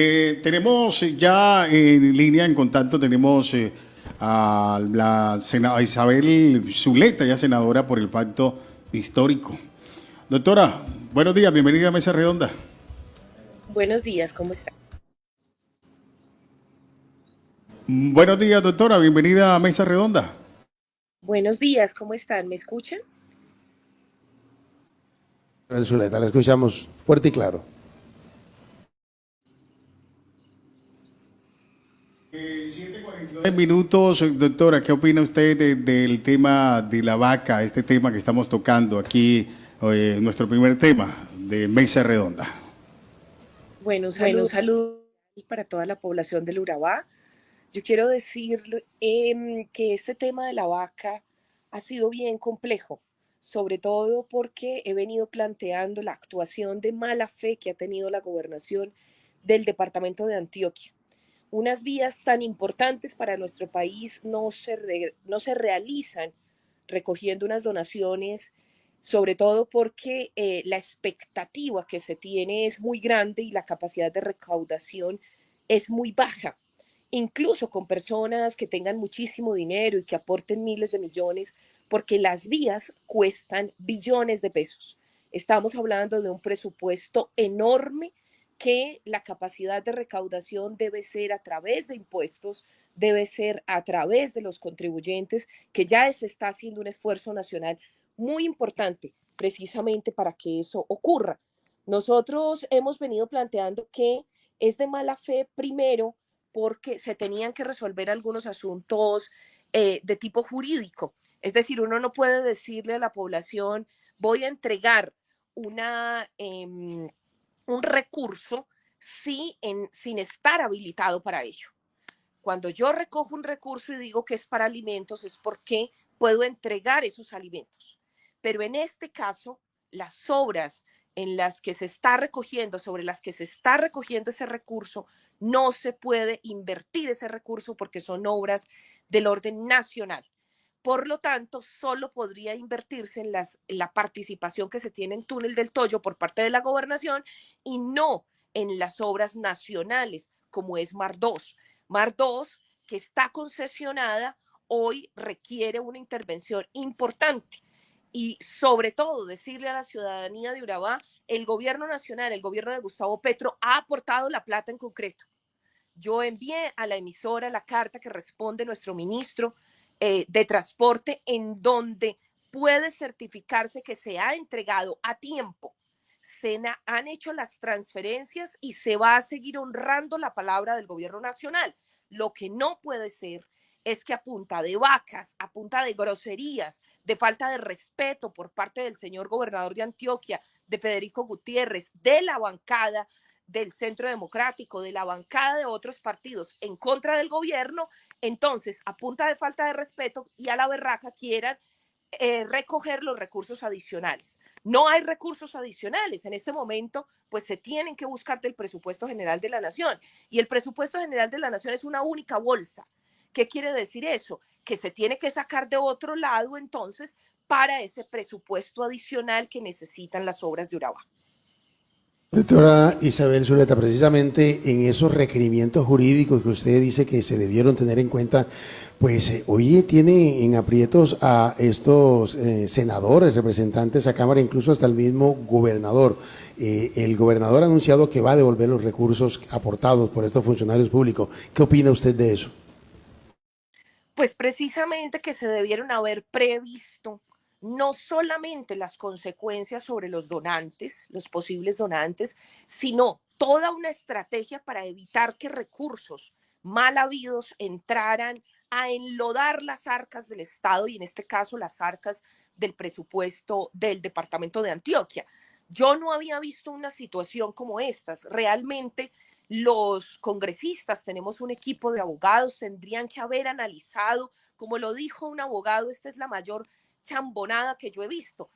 Tenemos ya en línea, en contacto, tenemos a a Isabel Zuleta, ya senadora por el Pacto Histórico. Doctora, buenos días, bienvenida a Mesa Redonda. Buenos días, ¿cómo está? Buenos días, doctora, bienvenida a Mesa Redonda. Buenos días, ¿cómo están? ¿Me escuchan? Zuleta, la escuchamos fuerte y claro. 9 minutos, doctora, ¿qué opina usted del tema de la vaca, este tema que estamos tocando aquí, nuestro primer tema de Mesa Redonda? Bueno, un Bueno, saludo para toda la población del Urabá. Yo quiero decir que este tema de la vaca ha sido bien complejo, sobre todo porque he venido planteando la actuación de mala fe que ha tenido la gobernación del departamento de Antioquia. Unas vías tan importantes para nuestro país no se realizan recogiendo unas donaciones, sobre todo porque la expectativa que se tiene es muy grande y la capacidad de recaudación es muy baja. Incluso con personas que tengan muchísimo dinero y que aporten miles de millones, porque las vías cuestan billones de pesos. Estamos hablando de un presupuesto enorme que la capacidad de recaudación debe ser a través de impuestos, debe ser a través de los contribuyentes, que ya se está haciendo un esfuerzo nacional muy importante precisamente para que eso ocurra. Nosotros hemos venido planteando que es de mala fe primero porque se tenían que resolver algunos asuntos de tipo jurídico. Es decir, uno no puede decirle a la población, voy a entregar una, un recurso sin estar habilitado para ello. Cuando yo recojo un recurso y digo que es para alimentos, es porque puedo entregar esos alimentos. Pero en este caso, las obras en las que se está recogiendo, sobre las que se está recogiendo ese recurso, no se puede invertir ese recurso porque son obras del orden nacional. Por lo tanto, solo podría invertirse en la participación que se tiene en Túnel del Toyo por parte de la gobernación y no en las obras nacionales, como es Mar 2. Mar 2, que está concesionada, hoy requiere una intervención importante. Y sobre todo decirle a la ciudadanía de Urabá, el gobierno nacional, el gobierno de Gustavo Petro ha aportado la plata en concreto. Yo envié a la emisora la carta que responde nuestro ministro de Transporte, en donde puede certificarse que se ha entregado a tiempo, han hecho las transferencias y se va a seguir honrando la palabra del gobierno nacional. Lo que no puede ser es que a punta de vacas, a punta de groserías, de falta de respeto por parte del señor gobernador de Antioquia, de Federico Gutiérrez, de la bancada del Centro Democrático, de la bancada de otros partidos en contra del gobierno, entonces, a punta de falta de respeto y a la berraca quieran recoger los recursos adicionales. No hay recursos adicionales. En este momento, pues se tienen que buscar del presupuesto general de la Nación. Y el presupuesto general de la Nación es una única bolsa. ¿Qué quiere decir eso? Que se tiene que sacar de otro lado, entonces, para ese presupuesto adicional que necesitan las obras de Urabá. Doctora Isabel Zuleta, precisamente en esos requerimientos jurídicos que usted dice que se debieron tener en cuenta, pues hoy tiene en aprietos a estos senadores, representantes a Cámara, incluso hasta el mismo gobernador. El gobernador ha anunciado que va a devolver los recursos aportados por estos funcionarios públicos. ¿Qué opina usted de eso? Pues precisamente que se debieron haber previsto no solamente las consecuencias sobre los donantes, los posibles donantes, sino toda una estrategia para evitar que recursos mal habidos entraran a enlodar las arcas del Estado y en este caso las arcas del presupuesto del departamento de Antioquia. Yo no había visto una situación como estas. Realmente los congresistas, tenemos un equipo de abogados, tendrían que haber analizado, como lo dijo un abogado, esta es la mayor chambonada que yo he visto.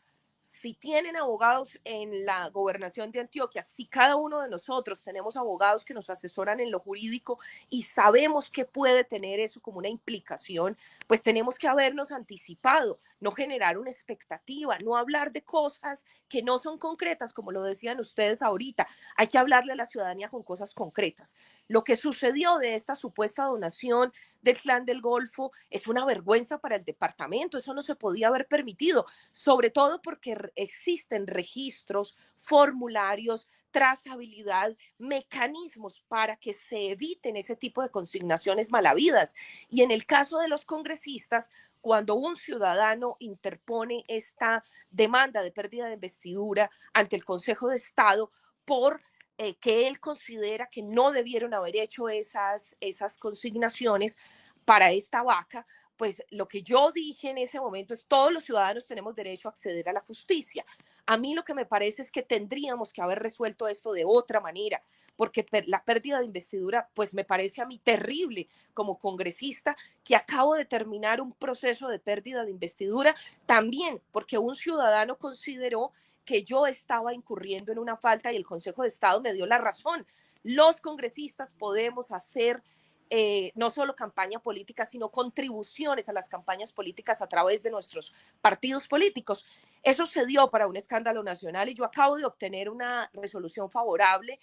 Si tienen abogados en la gobernación de Antioquia, si cada uno de nosotros tenemos abogados que nos asesoran en lo jurídico y sabemos que puede tener eso como una implicación, pues tenemos que habernos anticipado, no generar una expectativa, no hablar de cosas que no son concretas, como lo decían ustedes ahorita. Hay que hablarle a la ciudadanía con cosas concretas. Lo que sucedió de esta supuesta donación del Clan del Golfo es una vergüenza para el departamento, eso no se podía haber permitido, sobre todo porque existen registros, formularios, trazabilidad, mecanismos para que se eviten ese tipo de consignaciones malavidas. Y en el caso de los congresistas, cuando un ciudadano interpone esta demanda de pérdida de investidura ante el Consejo de Estado por que él considera que no debieron haber hecho esas consignaciones para esta vaca, pues lo que yo dije en ese momento es todos los ciudadanos tenemos derecho a acceder a la justicia. A mí lo que me parece es que tendríamos que haber resuelto esto de otra manera, porque la pérdida de investidura, pues me parece a mí terrible como congresista, que acabo de terminar un proceso de pérdida de investidura, también porque un ciudadano consideró que yo estaba incurriendo en una falta y el Consejo de Estado me dio la razón. Los congresistas podemos hacer no solo campaña política, sino contribuciones a las campañas políticas a través de nuestros partidos políticos. Eso se dio para un escándalo nacional y yo acabo de obtener una resolución favorable,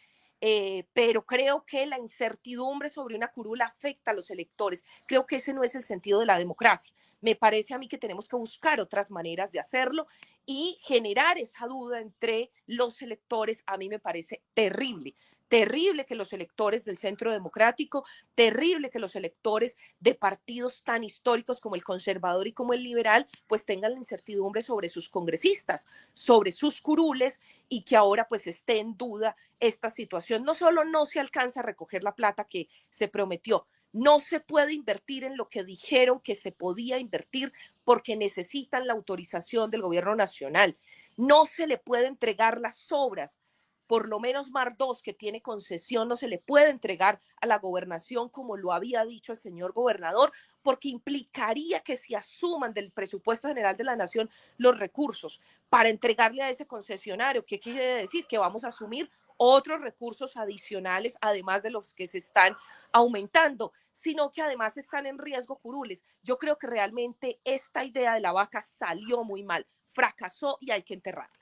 pero creo que la incertidumbre sobre una curula afecta a los electores. Creo que ese no es el sentido de la democracia. Me parece a mí que tenemos que buscar otras maneras de hacerlo y generar esa duda entre los electores. A mí me parece terrible. Terrible que los electores del Centro Democrático, terrible que los electores de partidos tan históricos como el conservador y como el liberal, pues tengan la incertidumbre sobre sus congresistas, sobre sus curules y que ahora pues esté en duda esta situación. No solo no se alcanza a recoger la plata que se prometió, no se puede invertir en lo que dijeron que se podía invertir porque necesitan la autorización del gobierno nacional. No se le puede entregar las obras, por lo menos Mar 2, que tiene concesión, no se le puede entregar a la gobernación como lo había dicho el señor gobernador, porque implicaría que se asuman del presupuesto general de la nación los recursos para entregarle a ese concesionario. ¿Qué quiere decir? Que vamos a asumir otros recursos adicionales, además de los que se están aumentando, sino que además están en riesgo curules. Yo creo que realmente esta idea de la vaca salió muy mal, fracasó y hay que enterrarla.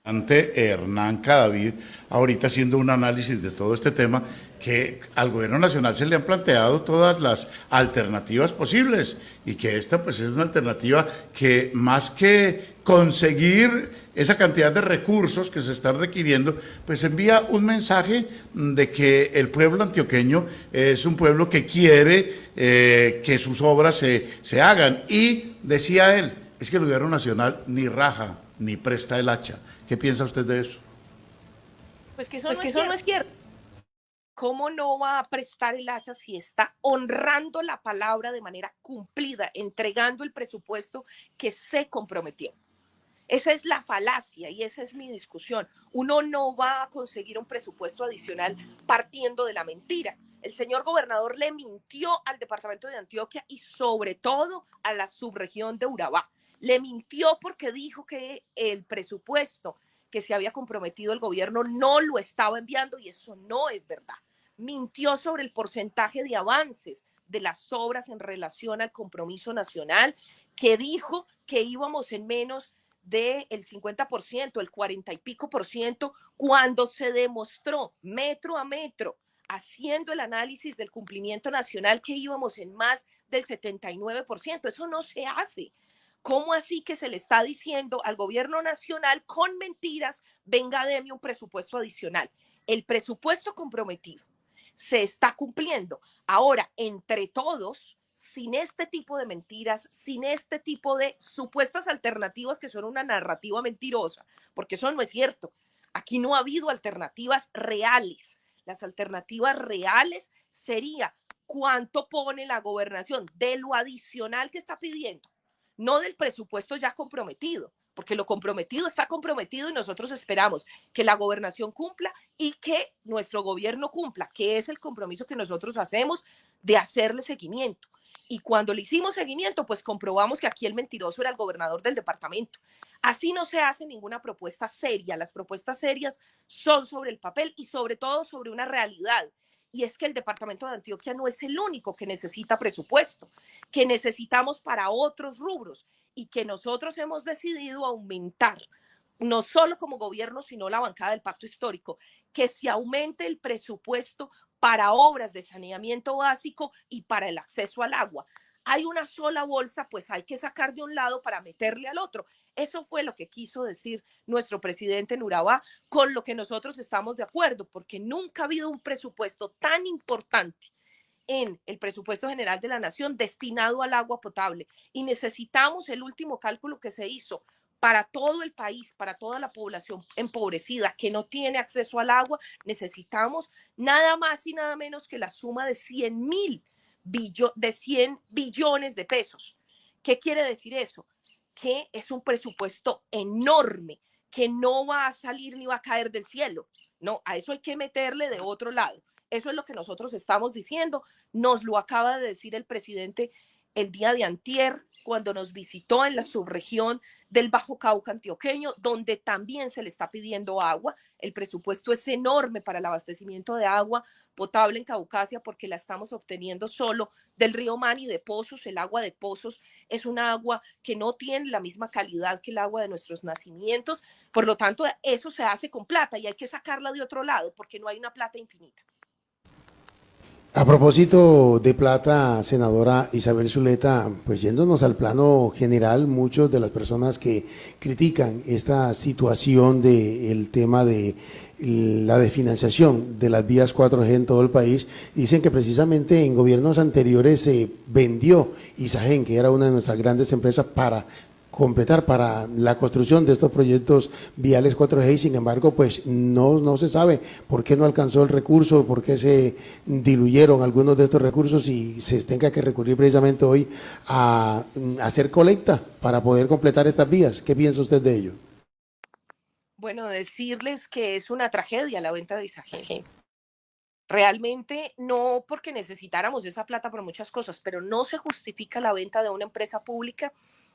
Ante Hernán Cadavid, ahorita haciendo un análisis de todo este tema, que al gobierno nacional se le han planteado todas las alternativas posibles y que esta pues es una alternativa que más que conseguir esa cantidad de recursos que se están requiriendo, pues envía un mensaje de que el pueblo antioqueño es un pueblo que quiere que sus obras se hagan. Y decía él, es que el gobierno nacional ni raja ni presta el hacha. ¿Qué piensa usted de eso? Pues que eso no es cierto. ¿Cómo no va a prestar el hacha si está honrando la palabra de manera cumplida, entregando el presupuesto que se comprometió? Esa es la falacia y esa es mi discusión. Uno no va a conseguir un presupuesto adicional partiendo de la mentira. El señor gobernador le mintió al departamento de Antioquia y sobre todo a la subregión de Urabá. Le mintió porque dijo que el presupuesto que se había comprometido el gobierno no lo estaba enviando y eso no es verdad. Mintió sobre el porcentaje de avances de las obras en relación al compromiso nacional, que dijo que íbamos en menos del 50%, el 40 y pico por ciento, cuando se demostró metro a metro, haciendo el análisis del cumplimiento nacional, que íbamos en más del 79%. Eso no se hace. ¿Cómo así que se le está diciendo al gobierno nacional con mentiras, venga, deme un presupuesto adicional? El presupuesto comprometido se está cumpliendo. Ahora, entre todos, sin este tipo de mentiras, sin este tipo de supuestas alternativas que son una narrativa mentirosa, porque eso no es cierto. Aquí no ha habido alternativas reales. Las alternativas reales sería cuánto pone la gobernación de lo adicional que está pidiendo, no del presupuesto ya comprometido, porque lo comprometido está comprometido y nosotros esperamos que la gobernación cumpla y que nuestro gobierno cumpla, que es el compromiso que nosotros hacemos de hacerle seguimiento. Y cuando le hicimos seguimiento, pues comprobamos que aquí el mentiroso era el gobernador del departamento. Así no se hace ninguna propuesta seria. Las propuestas serias son sobre el papel y sobre todo sobre una realidad. Y es que el departamento de Antioquia no es el único que necesita presupuesto, que necesitamos para otros rubros y que nosotros hemos decidido aumentar, no solo como gobierno, sino la bancada del Pacto Histórico, que se aumente el presupuesto para obras de saneamiento básico y para el acceso al agua. Hay una sola bolsa, pues hay que sacar de un lado para meterle al otro. Eso fue lo que quiso decir nuestro presidente en Urabá, con lo que nosotros estamos de acuerdo, porque nunca ha habido un presupuesto tan importante en el presupuesto general de la nación destinado al agua potable. Y necesitamos el último cálculo que se hizo para todo el país, para toda la población empobrecida que no tiene acceso al agua. Necesitamos nada más y nada menos que la suma de 100 billones de pesos. ¿Qué quiere decir eso? Que es un presupuesto enorme, que no va a salir ni va a caer del cielo. No, a eso hay que meterle de otro lado. Eso es lo que nosotros estamos diciendo. Nos lo acaba de decir el presidente el día de antier, cuando nos visitó en la subregión del Bajo Cauca antioqueño, donde también se le está pidiendo agua. El presupuesto es enorme para el abastecimiento de agua potable en Caucasia, porque la estamos obteniendo solo del río Mani, de pozos. El agua de pozos es un agua que no tiene la misma calidad que el agua de nuestros nacimientos. Por lo tanto, eso se hace con plata y hay que sacarla de otro lado, porque no hay una plata infinita. A propósito de plata, senadora Isabel Zuleta, pues yéndonos al plano general, muchas de las personas que critican esta situación del tema de la desfinanciación de las vías 4G en todo el país, dicen que precisamente en gobiernos anteriores se vendió Isagen, que era una de nuestras grandes empresas, para completar para la construcción de estos proyectos viales 4G y sin embargo pues no se sabe por qué no alcanzó el recurso, por qué se diluyeron algunos de estos recursos y se tenga que recurrir precisamente hoy a hacer colecta para poder completar estas vías. ¿Qué piensa usted de ello? Bueno, decirles que es una tragedia la venta de Isagen. Realmente no porque necesitáramos esa plata por muchas cosas, pero no se justifica la venta de una empresa pública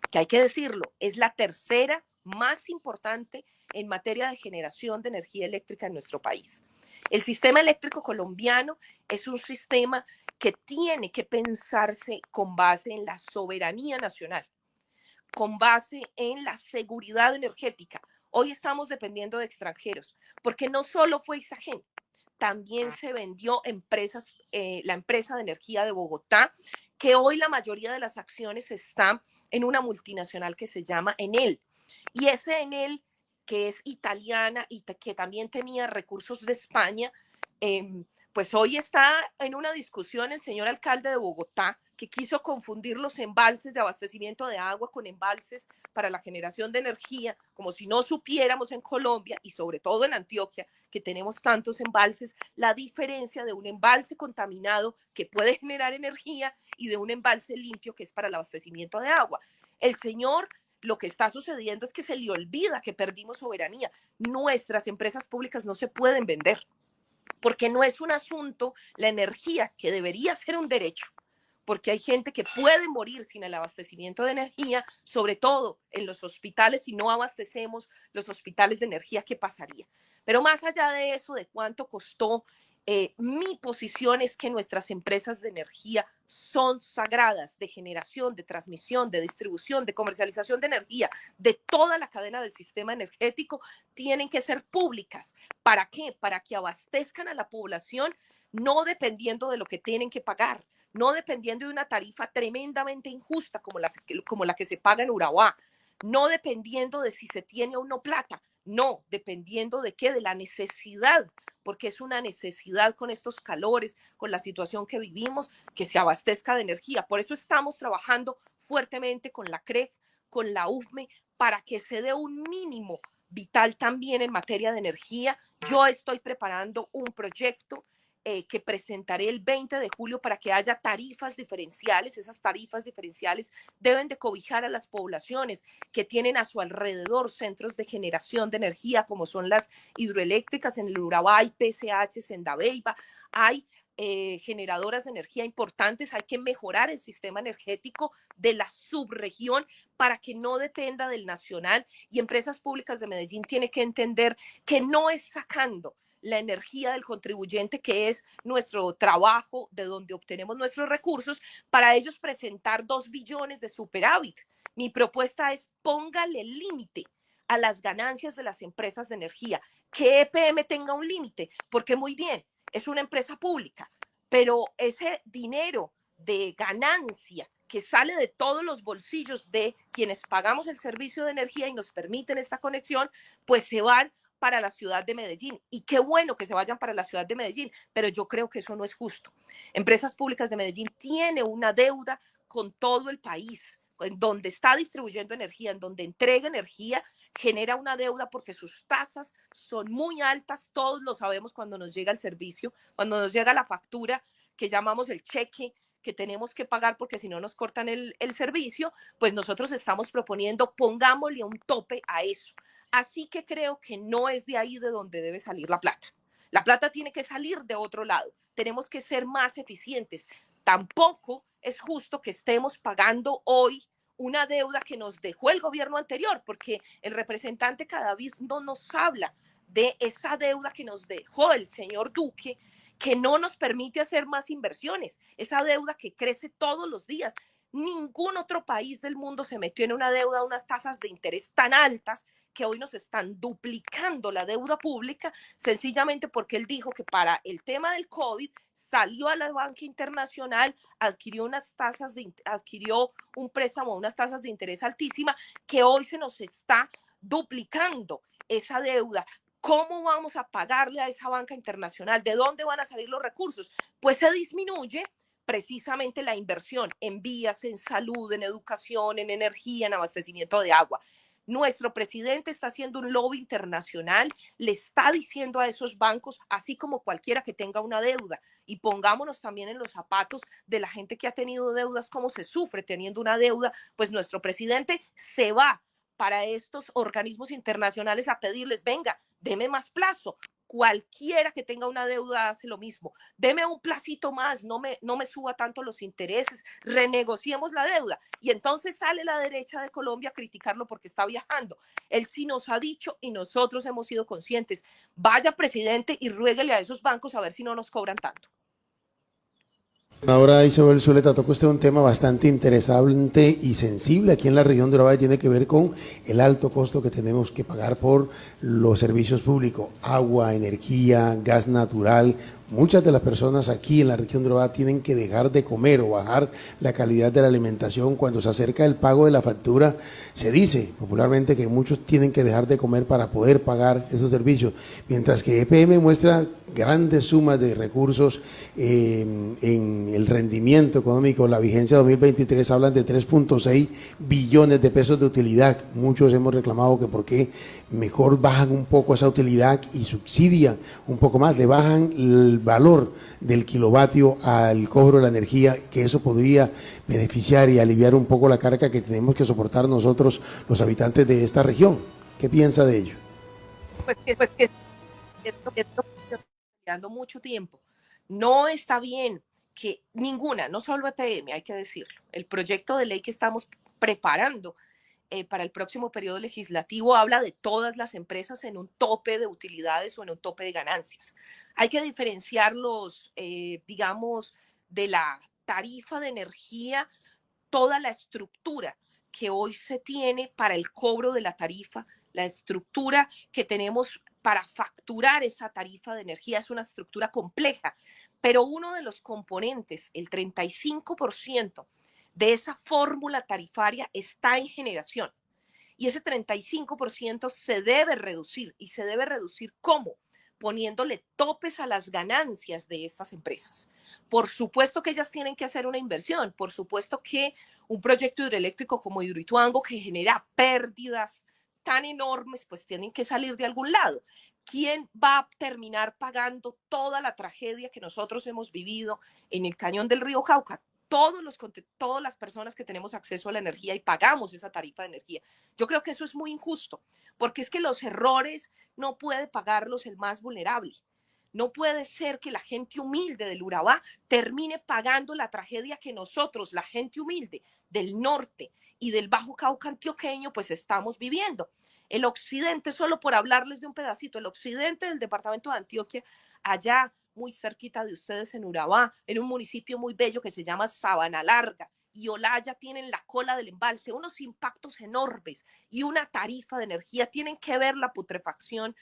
que, hay que decirlo, es la tercera más importante en materia de generación de energía eléctrica en nuestro país. El sistema eléctrico colombiano es un sistema que tiene que pensarse con base en la soberanía nacional, con base en la seguridad energética. Hoy estamos dependiendo de extranjeros, porque no solo fue Isagen, también se vendió la empresa de energía de Bogotá, que hoy la mayoría de las acciones están en una multinacional que se llama Enel. Y ese Enel, que es italiana y que también tenía recursos de España, pues hoy está en una discusión el señor alcalde de Bogotá, que quiso confundir los embalses de abastecimiento de agua con embalses para la generación de energía, como si no supiéramos en Colombia y sobre todo en Antioquia, que tenemos tantos embalses, la diferencia de un embalse contaminado que puede generar energía y de un embalse limpio que es para el abastecimiento de agua. El señor, lo que está sucediendo es que se le olvida que perdimos soberanía. Nuestras empresas públicas no se pueden vender, porque no es un asunto, la energía, que debería ser un derecho, porque hay gente que puede morir sin el abastecimiento de energía, sobre todo en los hospitales. Si no abastecemos los hospitales de energía, ¿qué pasaría? Pero más allá de eso, de cuánto costó, mi posición es que nuestras empresas de energía son sagradas, de generación, de transmisión, de distribución, de comercialización de energía, de toda la cadena del sistema energético, tienen que ser públicas. ¿Para qué? Para que abastezcan a la población, no dependiendo de lo que tienen que pagar, no dependiendo de una tarifa tremendamente injusta como la que se paga en Urabá, no dependiendo de si se tiene o no plata, no, dependiendo de qué, de la necesidad, porque es una necesidad con estos calores, con la situación que vivimos, que se abastezca de energía. Por eso estamos trabajando fuertemente con la CREG, con la UFME, para que se dé un mínimo vital también en materia de energía. Yo estoy preparando un proyecto que presentaré el 20 de julio para que haya tarifas diferenciales. Esas tarifas diferenciales deben de cobijar a las poblaciones que tienen a su alrededor centros de generación de energía, como son las hidroeléctricas. En el Urabá hay PCHs, en Dabeiba hay generadoras de energía importantes, hay que mejorar el sistema energético de la subregión para que no dependa del nacional, y Empresas Públicas de Medellín tiene que entender que no es sacando la energía del contribuyente, que es nuestro trabajo, de donde obtenemos nuestros recursos, para ellos presentar 2 billones de superávit. Mi propuesta es póngale límite a las ganancias de las empresas de energía, que EPM tenga un límite, porque muy bien, es una empresa pública, pero ese dinero de ganancia que sale de todos los bolsillos de quienes pagamos el servicio de energía y nos permiten esta conexión, pues se van para la ciudad de Medellín. Y qué bueno que se vayan para la ciudad de Medellín, pero yo creo que eso no es justo. Empresas Públicas de Medellín tiene una deuda con todo el país, en donde está distribuyendo energía, en donde entrega energía, genera una deuda porque sus tasas son muy altas. Todos lo sabemos cuando nos llega el servicio, cuando nos llega la factura que llamamos el cheque, que tenemos que pagar porque si no nos cortan el servicio, pues nosotros estamos proponiendo, pongámosle un tope a eso. Así que creo que no es de ahí de donde debe salir la plata. La plata tiene que salir de otro lado. Tenemos que ser más eficientes. Tampoco es justo que estemos pagando hoy una deuda que nos dejó el gobierno anterior, porque el representante cada vez no nos habla de esa deuda que nos dejó el señor Duque, que no nos permite hacer más inversiones, esa deuda que crece todos los días. Ningún otro país del mundo se metió en una deuda, unas tasas de interés tan altas que hoy nos están duplicando la deuda pública, sencillamente porque él dijo que para el tema del COVID salió a la banca internacional, adquirió un préstamo, unas tasas de interés altísimas, que hoy se nos está duplicando esa deuda. ¿Cómo vamos a pagarle a esa banca internacional? ¿De dónde van a salir los recursos? Pues se disminuye precisamente la inversión en vías, en salud, en educación, en energía, en abastecimiento de agua. Nuestro presidente está haciendo un lobby internacional, le está diciendo a esos bancos, así como cualquiera que tenga una deuda, y pongámonos también en los zapatos de la gente que ha tenido deudas, cómo se sufre teniendo una deuda. Pues nuestro presidente se va para estos organismos internacionales a pedirles, venga, deme más plazo. Cualquiera que tenga una deuda hace lo mismo. Deme un placito más, no me suba tanto los intereses, renegociemos la deuda. Y entonces sale la derecha de Colombia a criticarlo porque está viajando. Él sí nos ha dicho, y nosotros hemos sido conscientes, vaya presidente y ruéguele a esos bancos a ver si no nos cobran tanto. Ahora, Isabel Zuleta, toca usted un tema bastante interesante y sensible aquí en la región de Urabá, y tiene que ver con el alto costo que tenemos que pagar por los servicios públicos, agua, energía, gas natural. Muchas de las personas aquí en la región de Urabá tienen que dejar de comer o bajar la calidad de la alimentación. Cuando se acerca el pago de la factura, se dice popularmente que muchos tienen que dejar de comer para poder pagar esos servicios, mientras que EPM muestra grandes sumas de recursos en el rendimiento económico. La vigencia 2023 hablan de 3.6 billones de pesos de utilidad. Muchos hemos reclamado que por qué mejor bajan un poco esa utilidad y subsidian un poco más, le bajan el valor del kilovatio al cobro de la energía, que eso podría beneficiar y aliviar un poco la carga que tenemos que soportar nosotros, los habitantes de esta región. ¿Qué piensa de ello? Pues que esto llevando mucho tiempo. No está bien que ninguna, no solo EPM, hay que decirlo, el proyecto de ley que estamos preparando para el próximo periodo legislativo habla de todas las empresas en un tope de utilidades o en un tope de ganancias. Hay que diferenciar digamos, de la tarifa de energía, toda la estructura que hoy se tiene para el cobro de la tarifa, la estructura que tenemos para facturar esa tarifa de energía es una estructura compleja, pero uno de los componentes, el 35% de esa fórmula tarifaria está en generación. Y ese 35% se debe reducir. ¿Y se debe reducir cómo? Poniéndole topes a las ganancias de estas empresas. Por supuesto que ellas tienen que hacer una inversión. Por supuesto que un proyecto hidroeléctrico como Hidroituango, que genera pérdidas tan enormes, pues tienen que salir de algún lado. ¿Quién va a terminar pagando toda la tragedia que nosotros hemos vivido en el cañón del río Cauca? Todas las personas que tenemos acceso a la energía y pagamos esa tarifa de energía. Yo creo que eso es muy injusto, porque es que los errores no puede pagarlos el más vulnerable. No puede ser que la gente humilde del Urabá termine pagando la tragedia que nosotros, la gente humilde del norte y del Bajo Cauca antioqueño, pues estamos viviendo. El occidente, solo por hablarles de un pedacito, el occidente del departamento de Antioquia, allá muy cerquita de ustedes en Urabá, en un municipio muy bello que se llama Sabana Larga y Olaya, tienen la cola del embalse, unos impactos enormes y una tarifa de energía. Tienen que ver la putrefacción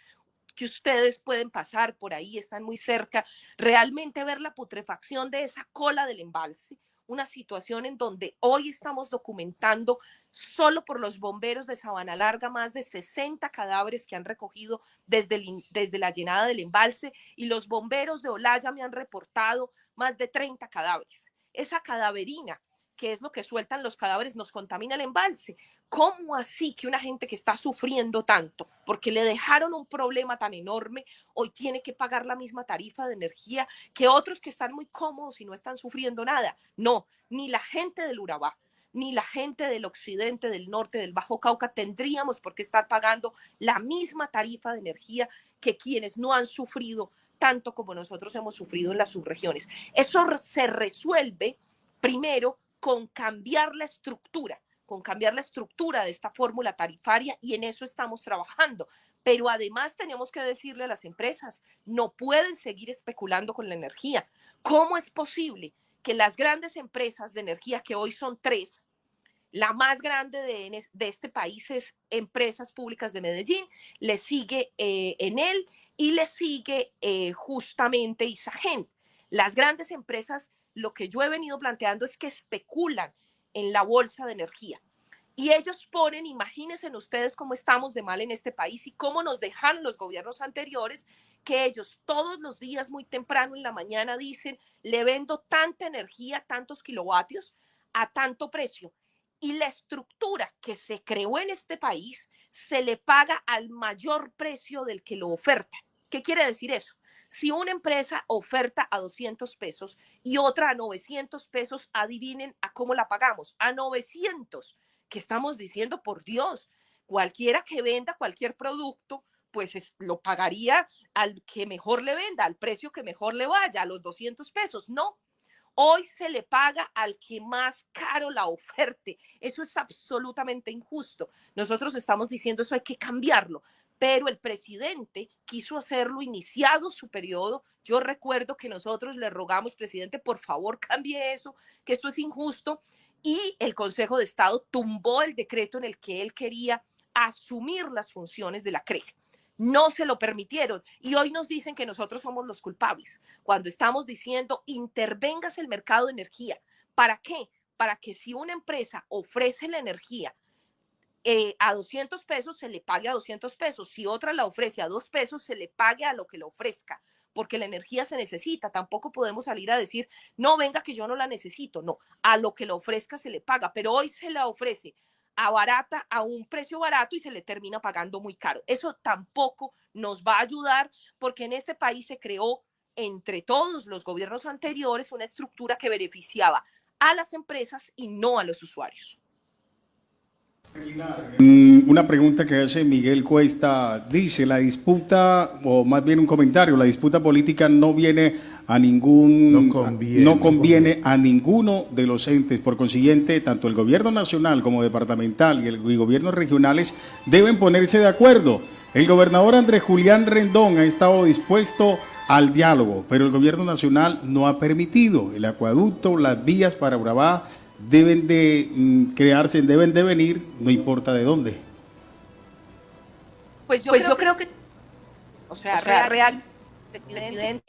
que ustedes pueden pasar por ahí, están muy cerca, realmente ver la putrefacción de esa cola del embalse, una situación en donde hoy estamos documentando solo por los bomberos de Sabana Larga más de 60 cadáveres que han recogido desde la llenada del embalse, y los bomberos de Olaya me han reportado más de 30 cadáveres. Esa cadaverina, que es lo que sueltan los cadáveres, nos contamina el embalse. ¿Cómo así que una gente que está sufriendo tanto porque le dejaron un problema tan enorme hoy tiene que pagar la misma tarifa de energía que otros que están muy cómodos y no están sufriendo nada? No, ni la gente del Urabá, ni la gente del occidente, del norte, del Bajo Cauca tendríamos por qué estar pagando la misma tarifa de energía que quienes no han sufrido tanto como nosotros hemos sufrido en las subregiones. Eso se resuelve primero con cambiar la estructura, de esta fórmula tarifaria, y en eso estamos trabajando. Pero además tenemos que decirle a las empresas, no pueden seguir especulando con la energía. ¿Cómo es posible que las grandes empresas de energía, que hoy son 3, la más grande de este país es Empresas Públicas de Medellín, le sigue Enel y le sigue justamente Isagen? Las grandes empresas, lo que yo he venido planteando es que especulan en la bolsa de energía. Y ellos ponen, imagínense ustedes cómo estamos de mal en este país y cómo nos dejaron los gobiernos anteriores, que ellos todos los días muy temprano en la mañana dicen, le vendo tanta energía, tantos kilovatios, a tanto precio. Y la estructura que se creó en este país se le paga al mayor precio del que lo oferta. ¿Qué quiere decir eso? Si una empresa oferta a 200 pesos y otra a 900 pesos, adivinen a cómo la pagamos, a 900. ¿Qué estamos diciendo? Por Dios, cualquiera que venda cualquier producto, pues lo pagaría al que mejor le venda, al precio que mejor le vaya, a los 200 pesos. No, hoy se le paga al que más caro la oferte. Eso es absolutamente injusto. Nosotros estamos diciendo eso hay que cambiarlo, pero el presidente quiso hacerlo iniciado su periodo. Yo recuerdo que nosotros le rogamos, presidente, por favor cambie eso, que esto es injusto, y el Consejo de Estado tumbó el decreto en el que él quería asumir las funciones de la CREG. No se lo permitieron y hoy nos dicen que nosotros somos los culpables, cuando estamos diciendo intervengas el mercado de energía. ¿Para qué? Para que si una empresa ofrece la energía a 200 pesos, se le pague a 200 pesos. Si otra la ofrece a 2 pesos, se le pague a lo que le ofrezca, porque la energía se necesita. Tampoco podemos salir a decir, no, venga que yo no la necesito. No, a lo que le ofrezca se le paga, pero hoy se la ofrece a un precio barato y se le termina pagando muy caro. Eso tampoco nos va a ayudar, porque en este país se creó entre todos los gobiernos anteriores una estructura que beneficiaba a las empresas y no a los usuarios. Una pregunta que hace Miguel Cuesta, dice, la disputa, o más bien un comentario, la disputa política no viene a no conviene a ninguno de los entes. Por consiguiente, tanto el gobierno nacional como departamental y gobiernos regionales deben ponerse de acuerdo. El gobernador Andrés Julián Rendón ha estado dispuesto al diálogo, pero el gobierno nacional no ha permitido. El acueducto, las vías para Urabá deben de crearse, deben de venir, no importa de dónde. Pues yo creo que, o sea, real, el presidente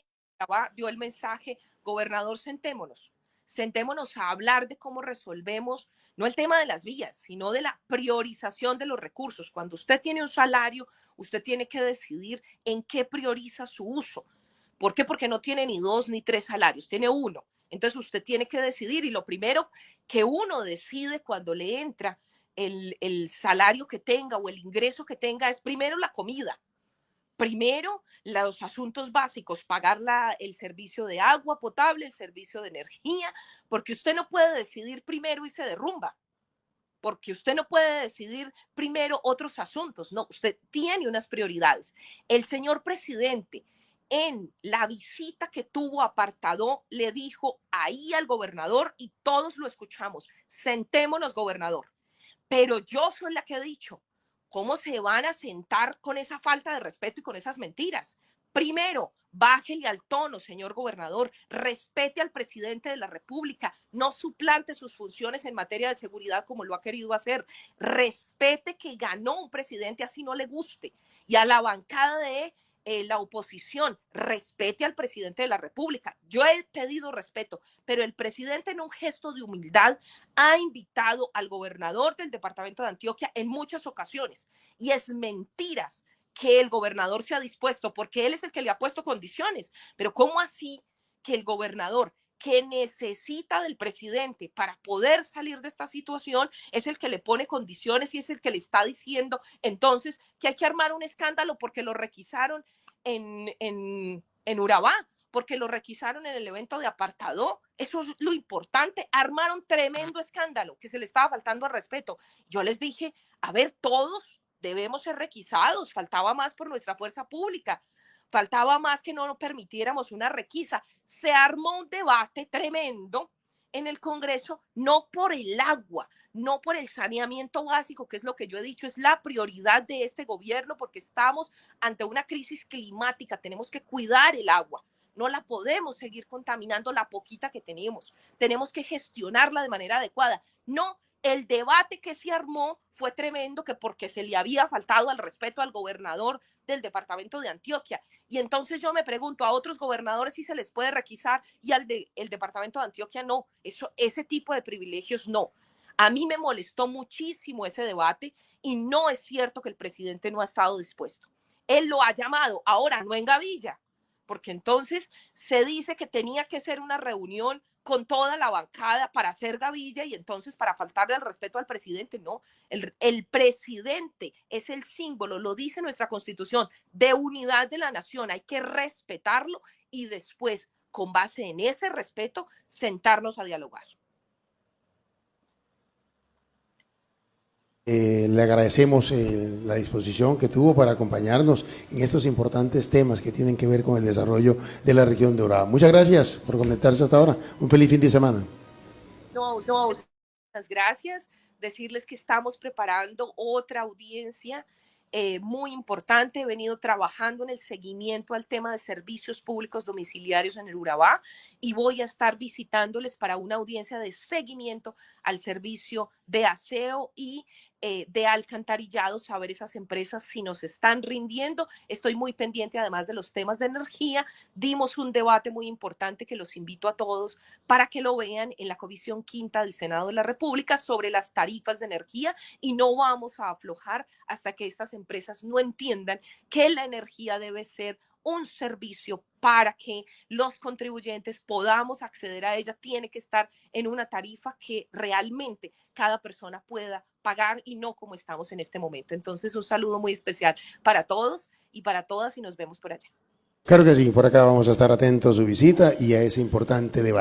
dio el mensaje, gobernador, sentémonos a hablar de cómo resolvemos, no el tema de las vías, sino de la priorización de los recursos. Cuando usted tiene un salario, usted tiene que decidir en qué prioriza su uso. ¿Por qué? Porque no tiene ni 2 ni 3 salarios, tiene uno. Entonces usted tiene que decidir, y lo primero que uno decide cuando le entra el salario que tenga o el ingreso que tenga es primero la comida, primero los asuntos básicos, pagar el servicio de agua potable, el servicio de energía, porque usted no puede decidir primero y se derrumba, porque usted no puede decidir primero otros asuntos, no, usted tiene unas prioridades. El señor presidente en la visita que tuvo a Apartadó, le dijo ahí al gobernador, y todos lo escuchamos: sentémonos, gobernador. Pero yo soy la que he dicho: ¿cómo se van a sentar con esa falta de respeto y con esas mentiras? Primero, bájele al tono, señor gobernador, respete al presidente de la República, no suplante sus funciones en materia de seguridad como lo ha querido hacer, respete que ganó un presidente así no le guste, y a la bancada de la oposición, respete al presidente de la República. Yo he pedido respeto, pero el presidente, en un gesto de humildad, ha invitado al gobernador del departamento de Antioquia en muchas ocasiones, y es mentiras que el gobernador se ha dispuesto, porque él es el que le ha puesto condiciones. Pero ¿cómo así que el gobernador, que necesita del presidente para poder salir de esta situación, es el que le pone condiciones y es el que le está diciendo entonces que hay que armar un escándalo porque lo requisaron en Urabá, porque lo requisaron en el evento de Apartadó? Eso es lo importante. Armaron tremendo escándalo, que se le estaba faltando al respeto. Yo les dije: a ver, todos debemos ser requisados, faltaba más por nuestra fuerza pública, faltaba más que no nos permitiéramos una requisa. Se armó un debate tremendo en el Congreso, no por el agua, no por el saneamiento básico, que es lo que yo he dicho, es la prioridad de este gobierno, porque estamos ante una crisis climática, tenemos que cuidar el agua. No la podemos seguir contaminando la poquita que tenemos que gestionarla de manera adecuada. No, el debate que se armó fue tremendo, que porque se le había faltado al respeto al gobernador del departamento de Antioquia. Y entonces yo me pregunto, a otros gobernadores sí se les puede requisar y al el departamento de Antioquia no. Ese tipo de privilegios no. A mí me molestó muchísimo ese debate, y no es cierto que el presidente no ha estado dispuesto. Él lo ha llamado, ahora no en Gavilla, porque entonces se dice que tenía que ser una reunión con toda la bancada para hacer gavilla, y entonces para faltarle el respeto al presidente. No, el presidente es el símbolo, lo dice nuestra Constitución, de unidad de la nación. Hay que respetarlo y después, con base en ese respeto, sentarnos a dialogar. Le agradecemos la disposición que tuvo para acompañarnos en estos importantes temas que tienen que ver con el desarrollo de la región de Urabá. Muchas gracias por conectarse hasta ahora. Un feliz fin de semana. No, muchas gracias. Decirles que estamos preparando otra audiencia muy importante. He venido trabajando en el seguimiento al tema de servicios públicos domiciliarios en el Urabá, y voy a estar visitándoles para una audiencia de seguimiento al servicio de aseo y de alcantarillado, saber esas empresas si nos están rindiendo. Estoy muy pendiente además de los temas de energía. Dimos un debate muy importante que los invito a todos para que lo vean en la Comisión Quinta del Senado de la República sobre las tarifas de energía, y no vamos a aflojar hasta que estas empresas no entiendan que la energía debe ser un servicio para que los contribuyentes podamos acceder a ella. Tiene que estar en una tarifa que realmente cada persona pueda pagar, y no como estamos en este momento. Entonces, un saludo muy especial para todos y para todas, y nos vemos por allá. Claro que sí, por acá vamos a estar atentos a su visita y a ese importante debate.